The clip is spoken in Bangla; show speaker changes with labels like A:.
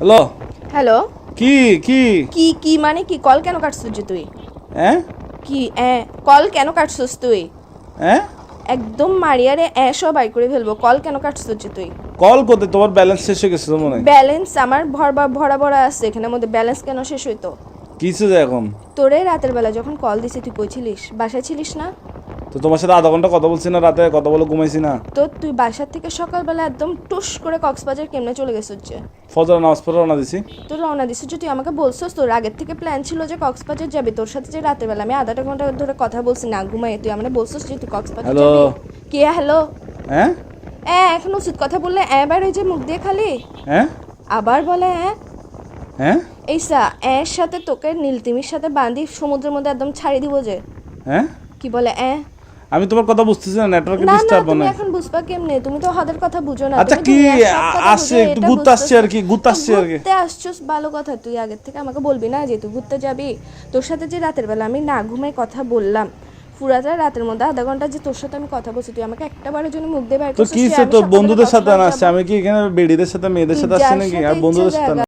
A: হ্যালো।
B: হ্যালো।
A: কি কি
B: কি কি মানে কি? কল কেন কাটছিস যে তুই?
A: হ্যাঁ
B: কি কল কেন কাটছিস তুই?
A: হ্যাঁ
B: একদম মারিয়ারে সব বাই করে ফেলবো। কল কেন কাটছিস যে তুই?
A: কল করতে তোমার ব্যালেন্স শেষ হয়ে গেছে তো মনে হয়।
B: ব্যালেন্স আমার ভরা ভরা আছে এখানের মধ্যে, ব্যালেন্স কেন শেষ হইতো?
A: কিসে যে এখন
B: তোরে রাতের বেলা যখন কল দিছি তুই কই ছিলিস? বাসায় ছিলিস না?
A: তো তোমার সাথে আধা ঘন্টা কথা বলছি না, রাতে কথা বলে ঘুমাইছি না।
B: তো তুই বাসার থেকে সকালবেলা একদম টুস করে কক্সবাজার কেমনে চলে গেছিস যে?
A: ফজর নামাজ পড়ে রওনা দিছি।
B: তোর রওনা দিছিস যে, তুই আমাকে বলছিস তোর আগের থেকে প্ল্যান ছিল যে কক্সবাজার যাবি। তোর সাথে যে রাতের বেলা আমি আধাটা ঘন্টা ধরে কথা বলছি না ঘুমাই, তুই আমাকে বলছিস যে তুই কক্সবাজার
A: হ্যালো।
B: যাবি। কে হ্যালো?
A: হ্যাঁ
B: এখন উচিত কথা বললে বার হয়ে যায় মুখ দিয়ে খালি।
A: হ্যাঁ
B: আবার বলে
A: হ্যাঁ
B: এইসা এর সাথে তোকে নীলতিমির সাথে বাঁধি সমুদ্রের মধ্যে একদম ছাড়ি দিব যে।
A: হ্যাঁ
B: কি বলে
A: আমি তোমার কথা বুঝতেছি না, নেটওয়ার্কে
B: না না,
A: ডিস্টার্ব
B: তুমি
A: হয়।
B: এখন বুঝবা কেমনে? তুমি তো হাদের কথা বুঝো না।
A: আচ্ছা
B: তুমি
A: কি
B: দুনিয়ার সব কথা
A: আসছে,
B: বুঝো,
A: একটু
B: এটা
A: ঘুরতে আসছি
B: বুঝতেছো।
A: আর কি, ঘুরতে আসছি আর কি।
B: ঘুরতে আসছস ভালো কথা, তুই আগের থেকে আমাকে বলবি না যে তুই ঘুরতে যাবি? তোর সাথে যে রাতের বেলা আমি না ঘুমাই কথা বললাম, পুরাটা রাতের মধ্যে আধা ঘন্টা যে তোর সাথে আমি কথা বলছি, তুই আমাকে একটা বারের জন্য মুখ দিয়ে বাইর
A: তো
B: করছিস
A: কি
B: যে
A: সে
B: আমি
A: তো
B: সকালে
A: বন্ধুদের সাথে
B: কক্সবাজার
A: আসছে,
B: যাবো?
A: আমি কি এখানে বেডিদের সাথে মেয়েদের
B: তুই
A: সাথে আসছি
B: যার
A: নাকি,
B: সাথে
A: আর
B: ইচ্ছা
A: বন্ধুদের সাথে
B: জায়গা
A: না।